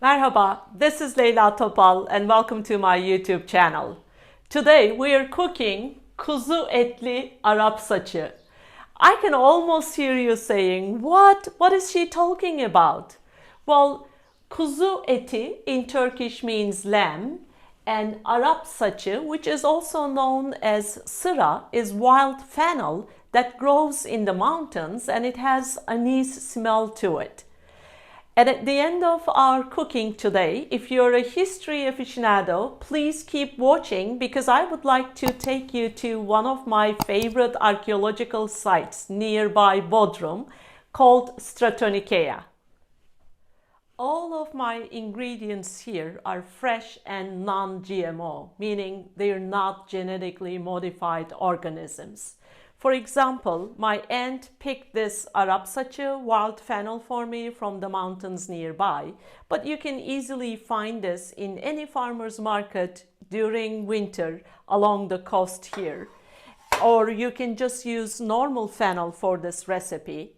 Merhaba, this is Leyla Topal and welcome to my YouTube channel. Today we are cooking Kuzu etli Arapsaci. I can almost hear you saying, what is she talking about? Well, Kuzu eti in Turkish means lamb, and Arapsaci, which is also known as sıra, is wild fennel that grows in the mountains and it has a nice smell to it. And at the end of our cooking today, if you're a history aficionado, please keep watching because I would like to take you to one of my favorite archaeological sites nearby Bodrum called Stratonicea. All of my ingredients here are fresh and non-GMO, meaning they're not genetically modified organisms. For example, my aunt picked this Arapsaci wild fennel for me from the mountains nearby, but you can easily find this in any farmer's market during winter along the coast here. Or you can just use normal fennel for this recipe.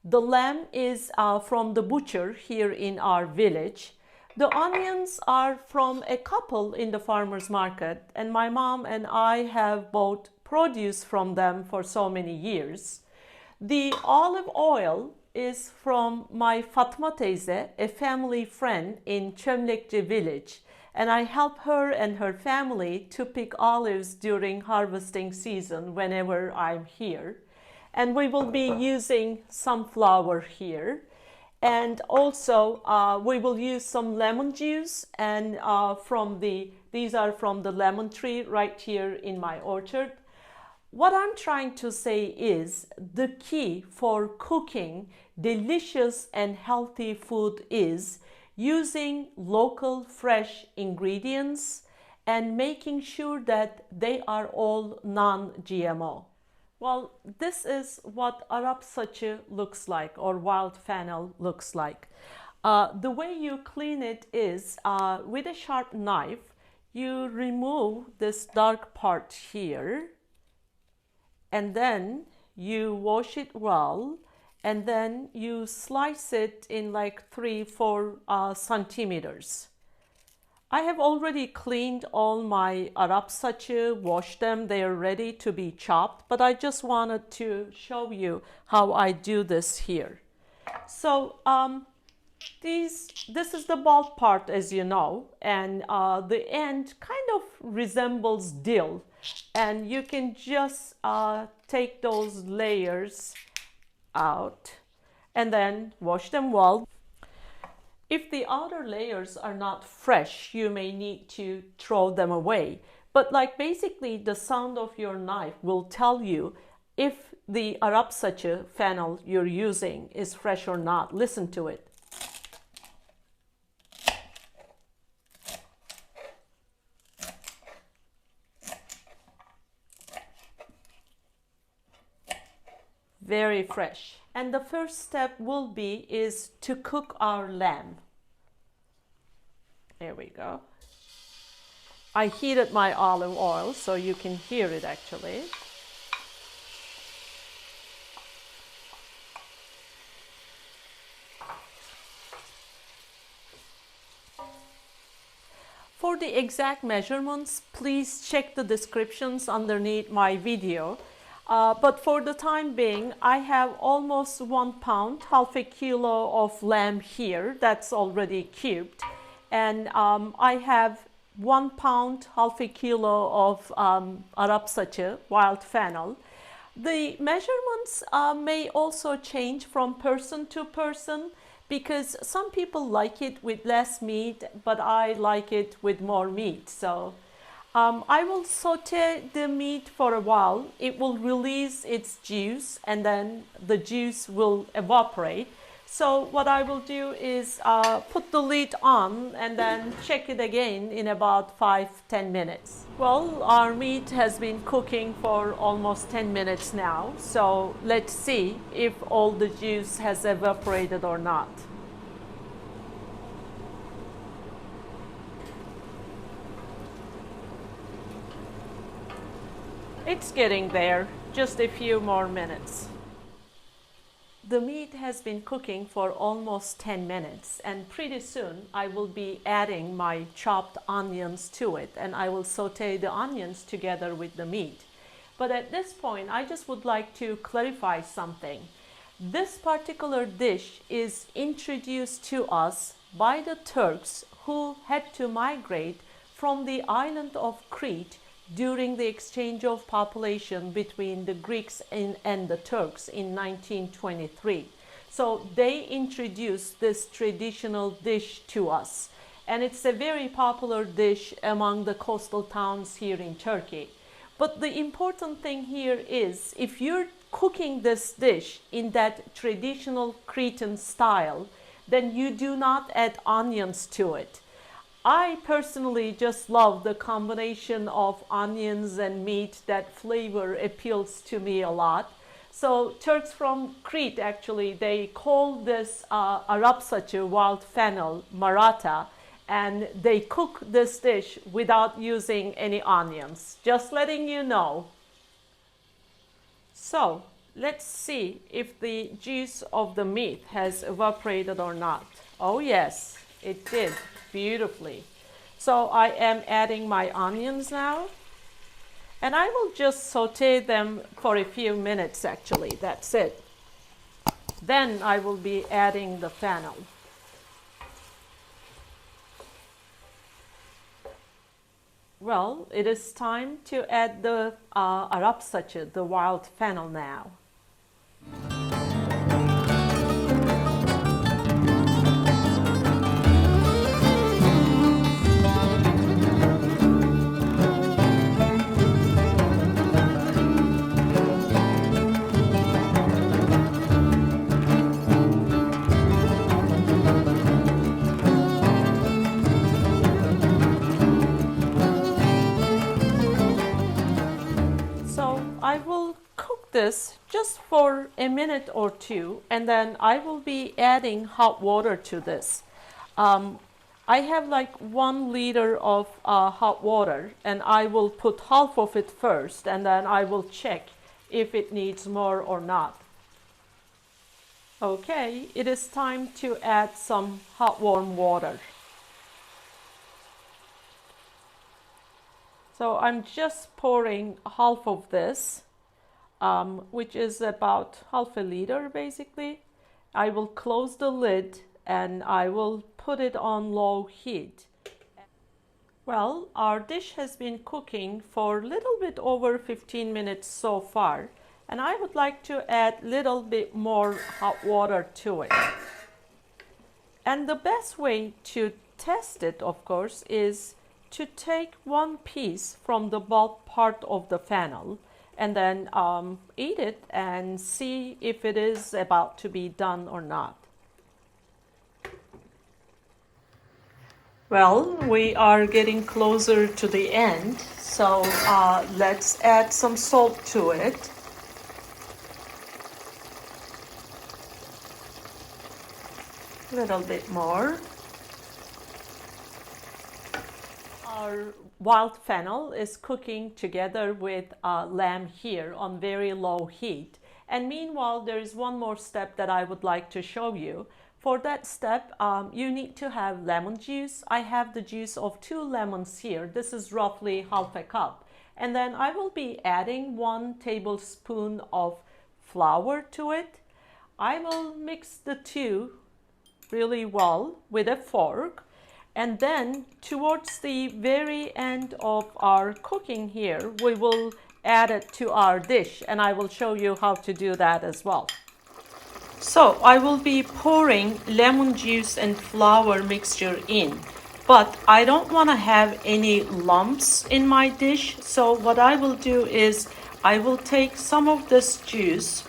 The lamb is from the butcher here in our village. The onions are from a couple in the farmer's market, and my mom and I have bought produce from them for so many years. The olive oil is from my Fatma teyze, a family friend in Çömlekçi village, and I help her and her family to pick olives during harvesting season whenever I'm here. And we will be using sunflower here. And also we will use some lemon juice, and these are from the lemon tree right here in my orchard. What I'm trying to say is the key for cooking delicious and healthy food is using local fresh ingredients and making sure that they are all non-GMO. Well, this is what Arapsaci looks like, or wild fennel looks like. The way you clean it is with a sharp knife, you remove this dark part here, and then you wash it well, and then you slice it in like 3-4 centimeters. I have already cleaned all my Arapsaci, washed them, they are ready to be chopped, but I just wanted to show you how I do this here. So this is the bulb part, as you know, and the end kind of resembles dill, and you can just take those layers out and then wash them well. If the outer layers are not fresh, you may need to throw them away. But like basically the sound of your knife will tell you if the Arapsaci fennel you're using is fresh or not. Listen to it. Very fresh. And the first step will be is to cook our lamb. There we go. I heated my olive oil so you can hear it actually. For the exact measurements, please check the descriptions underneath my video. But for the time being, I have almost 1 pound, half a kilo of lamb here that's already cubed. And I have 1 pound, half a kilo of Arapsaci, wild fennel. The measurements may also change from person to person because some people like it with less meat, but I like it with more meat. So I will saute the meat for a while. It will release its juice and then the juice will evaporate. So what I will do is put the lid on and then check it again in about 5-10 minutes. Well, our meat has been cooking for almost 10 minutes now. So let's see if all the juice has evaporated or not. It's getting there, just a few more minutes. The meat has been cooking for almost 10 minutes, and pretty soon I will be adding my chopped onions to it, and I will saute the onions together with the meat. But at this point, I just would like to clarify something. This particular dish is introduced to us by the Turks who had to migrate from the island of Crete during the exchange of population between the Greeks and the Turks in 1923. So they introduced this traditional dish to us, and it's a very popular dish among the coastal towns here in Turkey. But the important thing here is, if you're cooking this dish in that traditional Cretan style, then you do not add onions to it. I personally just love the combination of onions and meat. That flavor appeals to me a lot. So Turks from Crete, actually, they call this Arapsaci, wild fennel, maratha, and they cook this dish without using any onions. Just letting you know. So let's see if the juice of the meat has evaporated or not. Oh yes, it did beautifully. So I am adding my onions now, and I will just saute them for a few minutes actually, that's it. Then I will be adding the fennel. Well, it is time to add the Arapsaci, the wild fennel now. I will cook this just for a minute or two, and then I will be adding hot water to this. I have like 1 liter of hot water, and I will put half of it first, and then I will check if it needs more or not. Okay, it is time to add some hot warm water. So I'm just pouring half of this, which is about half a liter basically. I will close the lid and I will put it on low heat. Well, our dish has been cooking for a little bit over 15 minutes so far, and I would like to add a little bit more hot water to it. And the best way to test it, of course, is to take one piece from the bulb part of the fennel and then eat it and see if it is about to be done or not. Well, we are getting closer to the end, so let's add some salt to it. A little bit more. Our wild fennel is cooking together with lamb here on very low heat. And meanwhile, there is one more step that I would like to show you. For that step, you need to have lemon juice. I have the juice of 2 lemons here. This is roughly half a cup. And then I will be adding 1 tablespoon of flour to it. I will mix the two really well with a fork. And then towards the very end of our cooking here, we will add it to our dish, and I will show you how to do that as well. So I will be pouring lemon juice and flour mixture in, but I don't want to have any lumps in my dish. So what I will do is I will take some of this juice,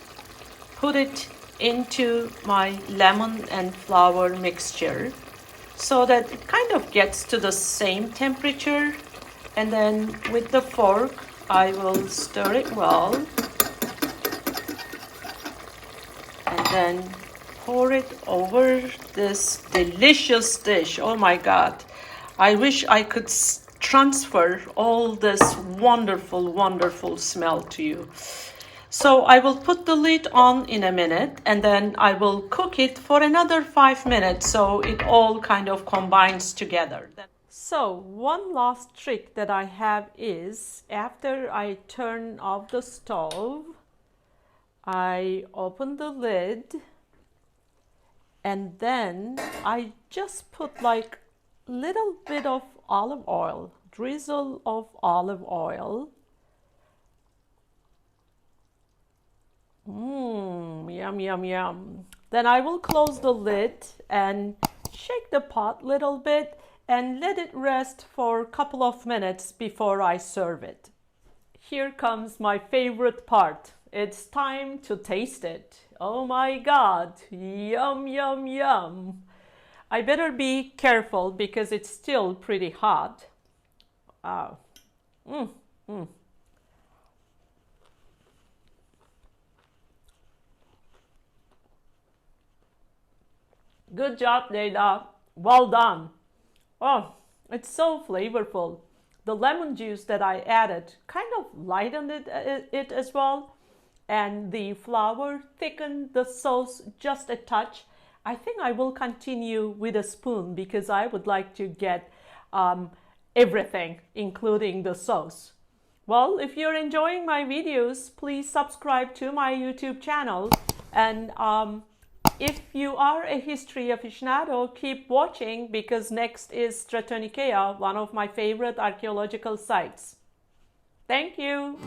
put it into my lemon and flour mixture so that it kind of gets to the same temperature, and then with the fork I will stir it well and then pour it over this delicious dish. Oh my God, I wish I could transfer all this wonderful smell to you. So I will put the lid on in a minute and then I will cook it for another 5 minutes so it all kind of combines together. So one last trick that I have is after I turn off the stove, I open the lid and then I just put like little bit of olive oil, drizzle of olive oil. Yum, yum, yum. Then I will close the lid and shake the pot little bit and let it rest for a couple of minutes before I serve it. Here comes my favorite part. It's time to taste it. Oh my God, yum, yum, yum. I better be careful because it's still pretty hot. Wow. Good job, Leila. Well done. Oh, it's so flavorful. The lemon juice that I added kind of lightened it as well. And the flour thickened the sauce just a touch. I think I will continue with a spoon because I would like to get everything, including the sauce. Well, if you're enjoying my videos, please subscribe to my YouTube channel. And if you are a history aficionado, keep watching because next is Stratonicea, one of my favorite archaeological sites. Thank you.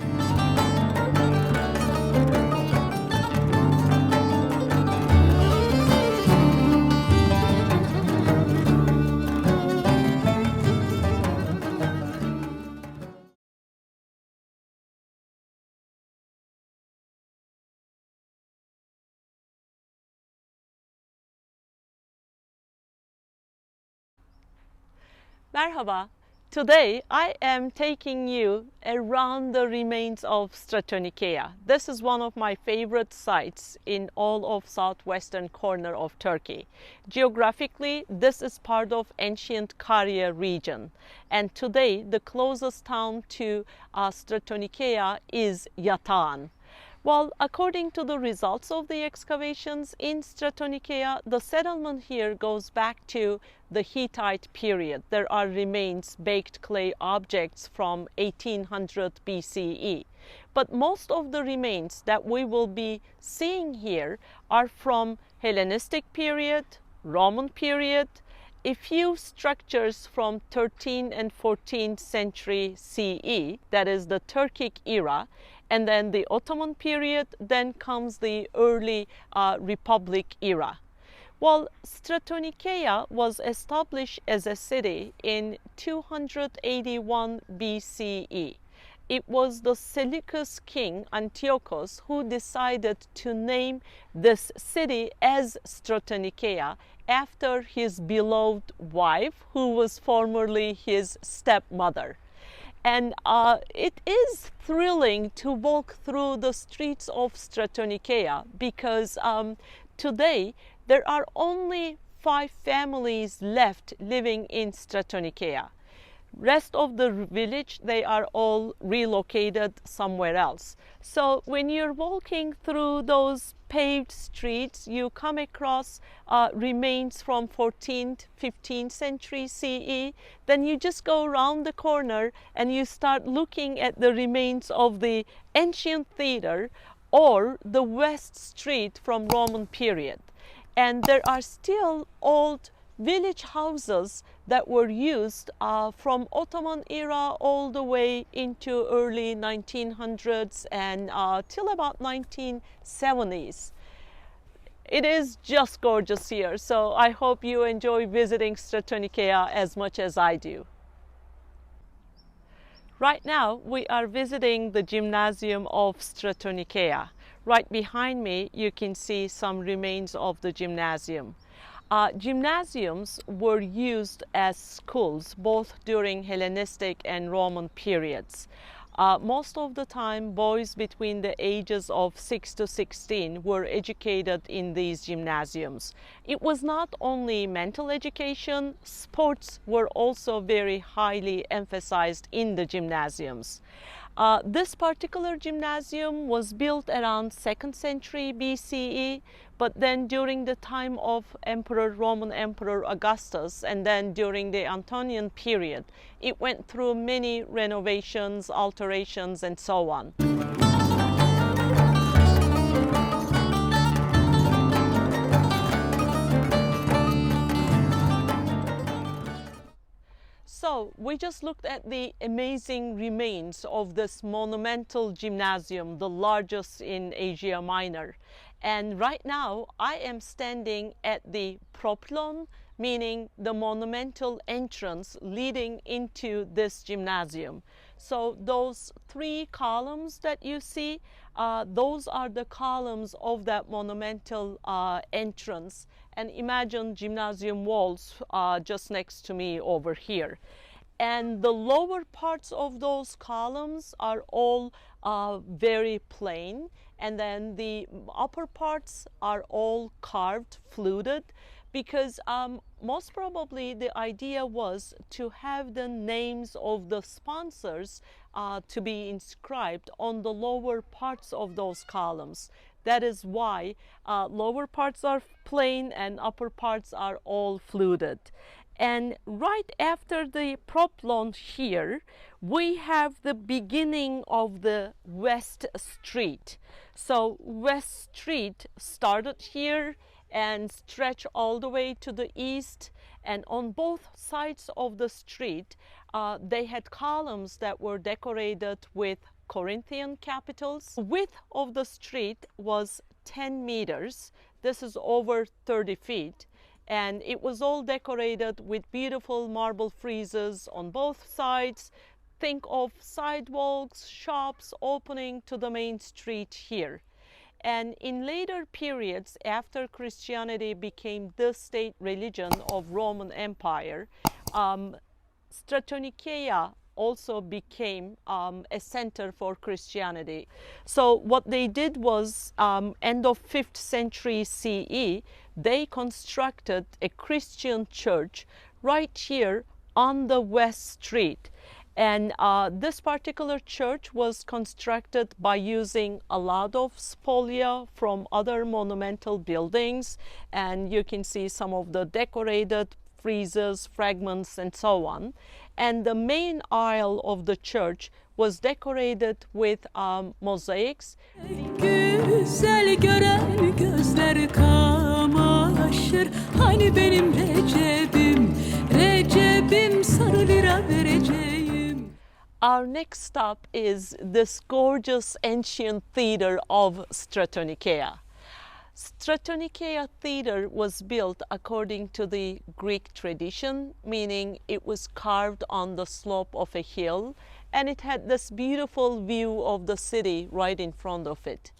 Merhaba. Today I am taking you around the remains of Stratonicea. This is one of my favorite sites in all of southwestern corner of Turkey. Geographically, this is part of ancient Caria region. And today the closest town to Stratonicea is Yatağan. Well, according to the results of the excavations in Stratonicea, the settlement here goes back to the Hittite period. There are remains, baked clay objects from 1800 BCE. But most of the remains that we will be seeing here are from Hellenistic period, Roman period, a few structures from 13th and 14th century CE, that is the Turkic era, and then the Ottoman period, then comes the early Republic era. Well, Stratonicea was established as a city in 281 BCE. It was the Seleucus king Antiochus who decided to name this city as Stratonicea after his beloved wife, who was formerly his stepmother. And it is thrilling to walk through the streets of Stratonicea because today there are only 5 families left living in Stratonicea. Rest of the village, they are all relocated somewhere else. So when you're walking through those paved streets, you come across remains from 14th, 15th century CE. Then you just go around the corner and you start looking at the remains of the ancient theater or the West Street from Roman period. And there are still old village houses that were used from Ottoman era all the way into early 1900s and till about 1970s. It is just gorgeous here, so I hope you enjoy visiting Stratonicea as much as I do. Right now we are visiting the gymnasium of Stratonicea. Right behind me you can see some remains of the gymnasium. Gymnasiums were used as schools both during Hellenistic and Roman periods. Most of the time, boys between the ages of 6 to 16 were educated in these gymnasiums. It was not only mental education, sports were also very highly emphasized in the gymnasiums. This particular gymnasium was built around 2nd century BCE, but then during the time of Roman Emperor Augustus, and then during the Antonian period, it went through many renovations, alterations, and so on. So we just looked at the amazing remains of this monumental gymnasium, the largest in Asia Minor. And right now I am standing at the proplon, meaning the monumental entrance leading into this gymnasium. So those 3 columns that you see, those are the columns of that monumental entrance. And imagine gymnasium walls just next to me over here. And the lower parts of those columns are all very plain, and then the upper parts are all carved, fluted, because most probably the idea was to have the names of the sponsors to be inscribed on the lower parts of those columns. That is why lower parts are plain and upper parts are all fluted. And right after the proplon here, we have the beginning of the West Street. So West Street started here and stretched all the way to the east. And on both sides of the street, they had columns that were decorated with Corinthian capitals. The width of the street was 10 meters. This is over 30 feet. And it was all decorated with beautiful marble friezes on both sides. Think of sidewalks, shops opening to the main street here. And in later periods, after Christianity became the state religion of Roman Empire, Stratonicaea also became a center for Christianity. So what they did was, end of 5th century CE, they constructed a Christian church right here on the West Street. And this particular church was constructed by using a lot of spolia from other monumental buildings. And you can see some of the decorated friezes, fragments, and so on. And the main aisle of the church was decorated with mosaics. Güzel gören gözler kamaşır. Hani benim Recep'im sarı lira vereceğim. Our next stop is this gorgeous ancient theater of Stratonicaea. Stratonicaea Theater was built according to the Greek tradition, meaning it was carved on the slope of a hill, and it had this beautiful view of the city right in front of it.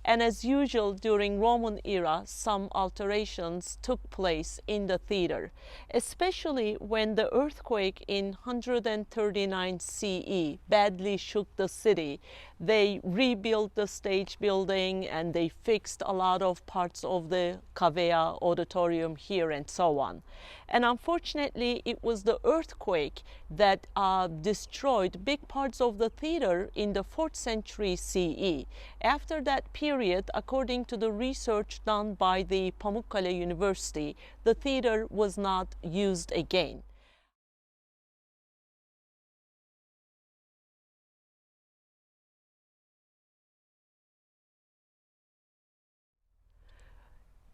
And as usual during Roman era, some alterations took place in the theater, especially when the earthquake in 139 CE badly shook the city. They rebuilt the stage building and they fixed a lot of parts of the cavea auditorium here and so on. And unfortunately, it was the earthquake that destroyed big parts of the theater in the 4th century CE. After that period, according to the research done by the Pamukkale University, the theater was not used again.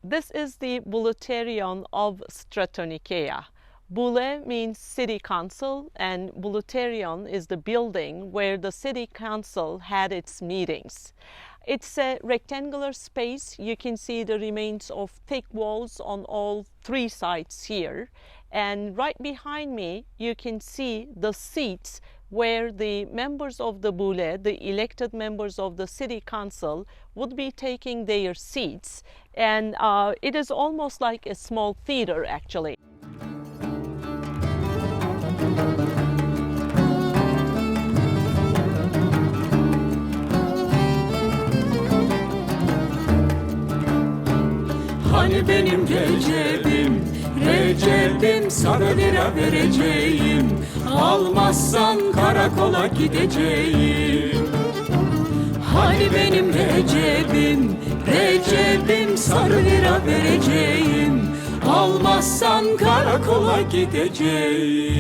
This is the Bouleuterion of Stratonicaea. Boule means city council, and Bouleuterion is the building where the city council had its meetings. It's a rectangular space. You can see the remains of thick walls on all 3 sides here. And right behind me, you can see the seats where the members of the Boule, the elected members of the city council, would be taking their seats. And it is almost like a small theater, actually. Hani benim Recep'im, Recep'im, sarı lira vereceğim. Almazsan karakola gideceğim. Hani benim Recep'im, Recep'im, sarı lira vereceğim. Almazsan karakola gideceğim.